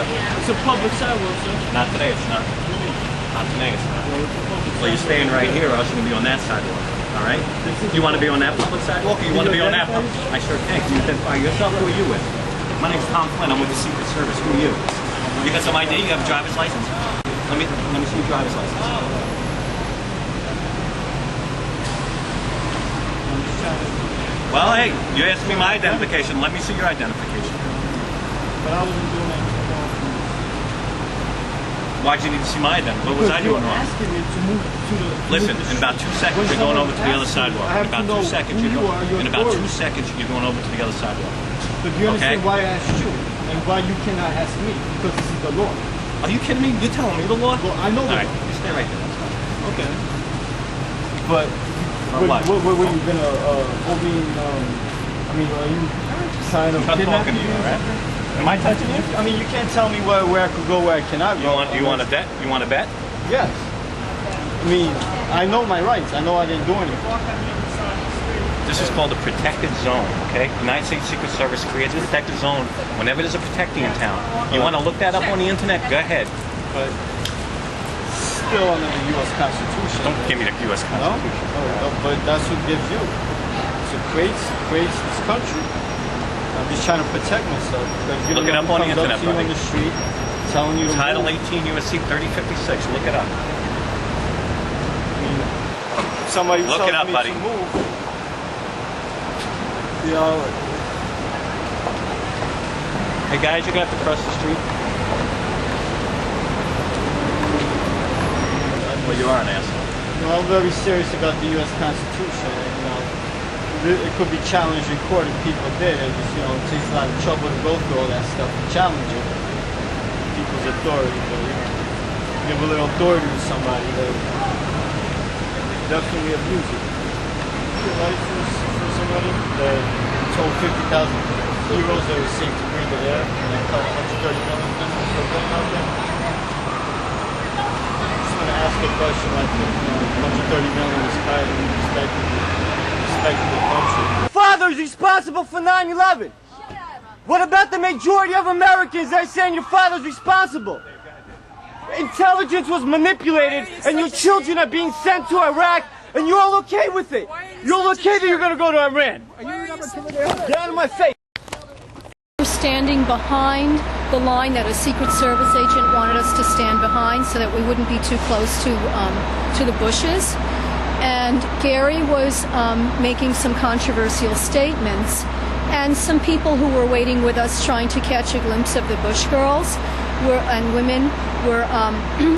you? It's a public sidewalk, sir. Not today, it's not. Not today, it's not. Well, you're staying right here, or else you're going to be on that sidewalk. All right? You want to be on that public sidewalk, or you want to be on that public? I sure can. Can you identify yourself? Who are you with? My name's Tom Flynn. I'm with the Secret Service. Who are you? You got some ID? You have a driver's license? Let me see your driver's license. Well, hey, you asked me my identification. Let me see your identification. But I wasn't doing that. Why'd you need to see my identification? What was I doing wrong? Asking me to move to the. Listen, in about 2 seconds, you're going over to the other sidewalk. In about 2 seconds, you're going. In about 2 seconds, you're going over to the other sidewalk. But do you understand why I asked you and why you cannot ask me? Because this is the law. Are you kidding me? You're telling me the law? Well, I know the law. All right, you stay right there. That's fine. Okay. But what were you gonna hold me? I mean, are you trying to kidnap me? Right? Am I touching you? I mean, you can't tell me where I could go, where I cannot go. You want to bet? You want to bet? Yes. I mean, I know my rights. I know I didn't do anything. This is called a protected zone, okay? United States Secret Service creates a protected zone whenever there's a protecting in town. You want to look that up on the internet? Go ahead. But still under the U.S. Constitution. Don't give me the U.S. Constitution. No, but that's what gives you. So it creates this country. I'm just trying to protect myself. Look it up on the internet, buddy. On the street, telling you to Title move. 18 U.S.C. 3056. Look it up. I mean, somebody look it up, me buddy. To move. You know, hey guys, you're gonna have to cross the street. Well, you are an asshole. You know, I'm very serious about the U.S. Constitution. And, you know, it could be challenged in court if people did. It just, you know, it takes a lot of trouble to go through all that stuff and challenge it. People's authority. But, you know, give a little authority to somebody, they definitely abuse it. Your license for somebody that told 50,000 heroes they were safe to breathe the air, and they cut 130 million business for them out there. I just want to ask a question like this. You know, 130 million is kind of respect the country. Father's responsible for 9/11. What about the majority of Americans that are saying your father's responsible? Intelligence was manipulated, and your children are being sent to Iraq, and you're all okay with it. You're all okay that you're going to go to Iran. Get out of my face. We're standing behind the line that a Secret Service agent wanted us to stand behind so that we wouldn't be too close to the bushes. And Gary was making some controversial statements, and some people who were waiting with us trying to catch a glimpse of the Bush girls and women were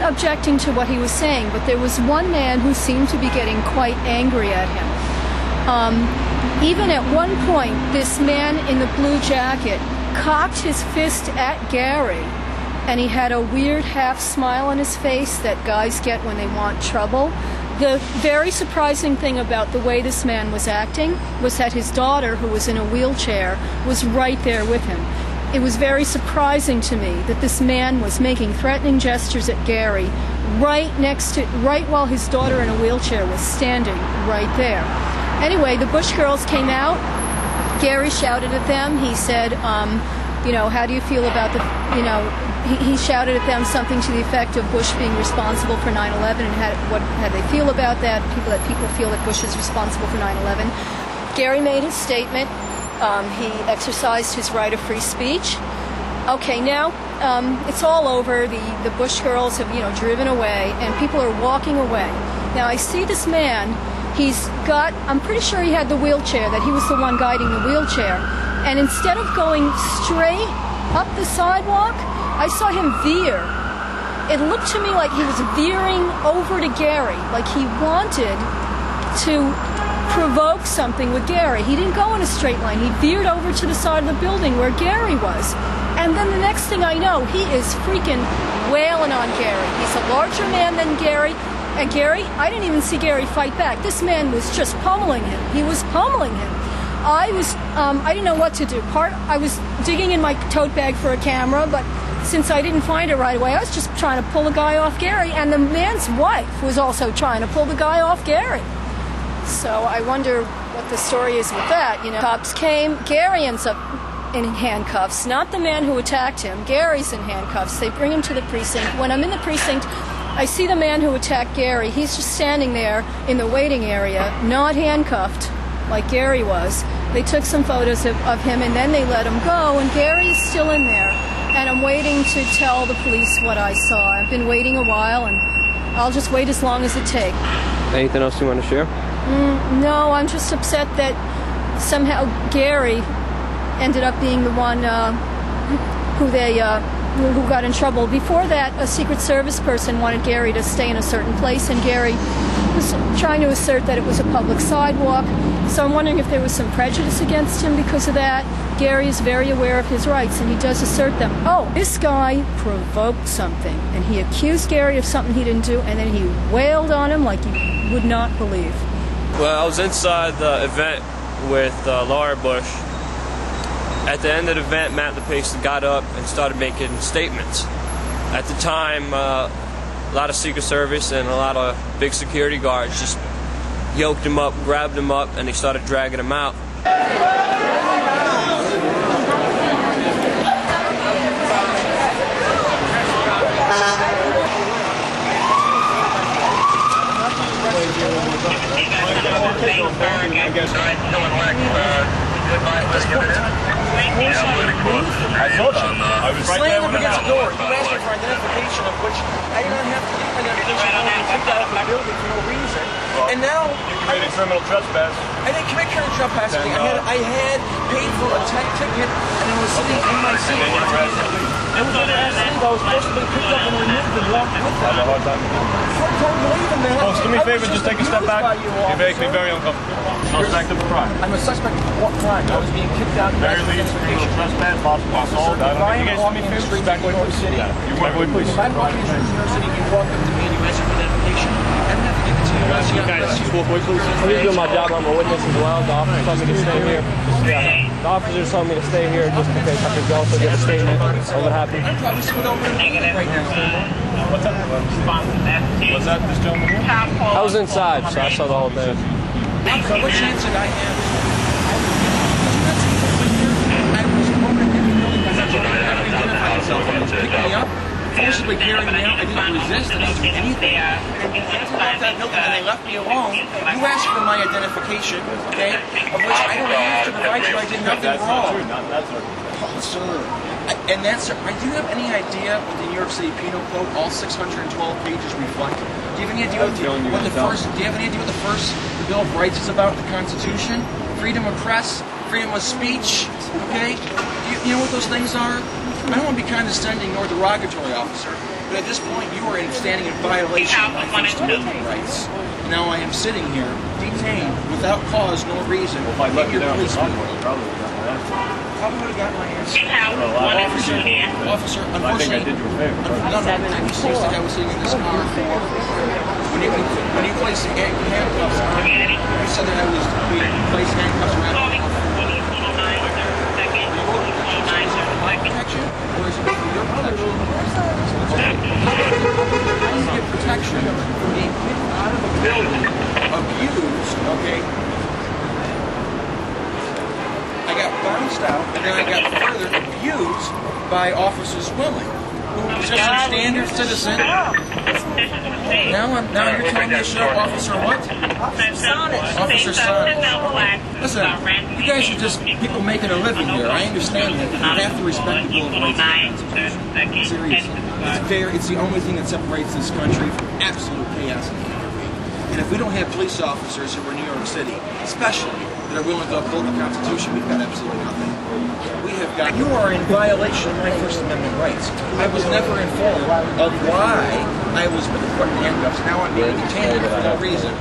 objecting to what he was saying. But there was one man who seemed to be getting quite angry at him. Even at one point, this man in the blue jacket cocked his fist at Gary, and he had a weird half smile on his face that guys get when they want trouble. The very surprising thing about the way this man was acting was that his daughter, who was in a wheelchair, was right there with him. It was very surprising to me that this man was making threatening gestures at Gary right while his daughter in a wheelchair was standing right there. Anyway, the Bush girls came out. Gary shouted at them. He said, you know, how do you feel about the, you know, he shouted at them something to the effect of Bush being responsible for 9/11 and how they feel about that. People feel that Bush is responsible for 9/11. Gary made his statement. He exercised his right of free speech. Okay, now it's all over. The Bush girls have, you know, driven away, and people are walking away. Now I see this man. I'm pretty sure he had the wheelchair, that he was the one guiding the wheelchair. And instead of going straight up the sidewalk, I saw him veer. It looked to me like he was veering over to Gary, like he wanted to provoke something with Gary. He didn't go in a straight line. He veered over to the side of the building where Gary was. And then the next thing I know, he is freaking wailing on Gary. He's a larger man than Gary. And Gary, I didn't even see Gary fight back. This man was just pummeling him. He was pummeling him. I didn't know what to do. I was digging in my tote bag for a camera, but since I didn't find it right away, I was just trying to pull the guy off Gary, and the man's wife was also trying to pull the guy off Gary. So I wonder what the story is with that. You know, cops came. Gary ends up in handcuffs, not the man who attacked him. Gary's in handcuffs. They bring him to the precinct. When I'm in the precinct, I see the man who attacked Gary. He's just standing there in the waiting area, not handcuffed like Gary was. They took some photos of him and then they let him go, and Gary's still in there. And I'm waiting to tell the police what I saw. I've been waiting a while, and I'll just wait as long as it takes. Anything else you want to share? No, I'm just upset that somehow Gary ended up being the one who got in trouble. Before that, a Secret Service person wanted Gary to stay in a certain place, and Gary was trying to assert that it was a public sidewalk. So I'm wondering if there was some prejudice against him because of that. Gary is very aware of his rights, and he does assert them. Oh, this guy provoked something, and he accused Gary of something he didn't do, and then he wailed on him like you would not believe. Well, I was inside the event with Laura Bush. At the end of the event, Matt LePace got up and started making statements. At the time, a lot of Secret Service and a lot of big security guards just yoked him up, grabbed him up, and they started dragging him out. I told you. I was right there when against the door. You asked me for identification, of which I did not have to give identification. I was kicked out of the building for no reason. And now you committed criminal trespass. I didn't commit criminal trespassing. I had paid for a tech ticket, and I was sitting in my seat. And then you were arrested. I was under arrest. I was supposed to be picked up and removed and walked with them. I have a hard time. Hard time believing that. Folks, do me a favor, just take a step back. You're making me very uncomfortable. Suspect of a crime. I'm a suspect of what crime? I was being kicked out. Very least criminal trespass, possible assault. I don't think you guys do me a favor. Just back away, please. You back away, please. If I brought you to New York City, you walked up to me and you asked for identification. I don't have to give it to you. You guys just walk away, please. I'm just doing my job. I'm a witness as well. The officer told me to stay here. Yeah. The officers told me to stay here just in case I could also get a statement on what happened. I'm probably still over right now. What's that? What's that, this gentleman here? I was inside, so I saw the whole thing. So what chance did I have? I was broken in the building because I identified myself and was picking me up, forcibly carrying me out. I didn't resist. I didn't do anything. And after I left that building and they left me alone, you asked for my identification, okay, of which I don't have to provide you. I did nothing wrong. That's not Sir, and that's, do you have any idea what the New York City Penal Code, all 612 pages reflect? Do you have any idea what the first, the Bill of Rights is about, the Constitution? Freedom of press, freedom of speech, okay? You know what those things are? I don't want to be condescending nor derogatory, officer, but at this point you are standing in violation of my First Amendment rights. Now I am sitting here, detained, without cause nor reason, If I left you in your down police the vehicle. probably would have gotten that. Probably would have got my answer. Officer, I think I did you a favor. No, you said I was sitting in this car. When you placed the handcuffs on, you said that I was being placed handcuffs around me. Protection? Or is it for your protection? How do you get protection from being kicked out of a building, abused, okay? I got bounced out, and then I got further abused by Officer Swilling, who was just a standard citizen. Now you're telling me to shut up Officer what? Officer Sonic. Listen, you guys are just people making a living here. I understand that. You have to respect the Bill of Rights and the Constitution. Seriously. It's the only thing that separates this country from absolute chaos and anarchy. And if we don't have police officers who are in New York City, especially, that are willing to uphold the Constitution, we've got absolutely nothing. We have got. You are in violation of my First Amendment rights. I was never informed of why I was put in handcuffs. Now I'm being detained for no reason.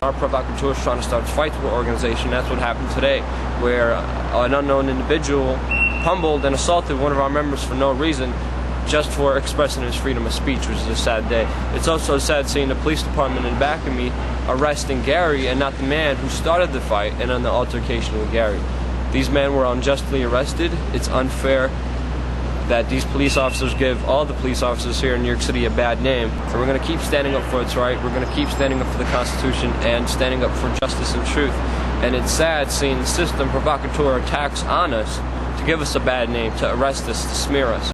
Our Provocateur is trying to start a fight to our organization. That's what happened today, where an unknown individual pummeled and assaulted one of our members for no reason, just for expressing his freedom of speech, which is a sad day. It's also sad seeing the police department in the back of me arresting Gary and not the man who started the fight and on the altercation with Gary. These men were unjustly arrested. It's unfair that these police officers give all the police officers here in New York City a bad name. So we're going to keep standing up for what's right. We're going to keep standing up for the Constitution and standing up for justice and truth. And it's sad seeing the system Provocateur attacks on us to give us a bad name, to arrest us, to smear us.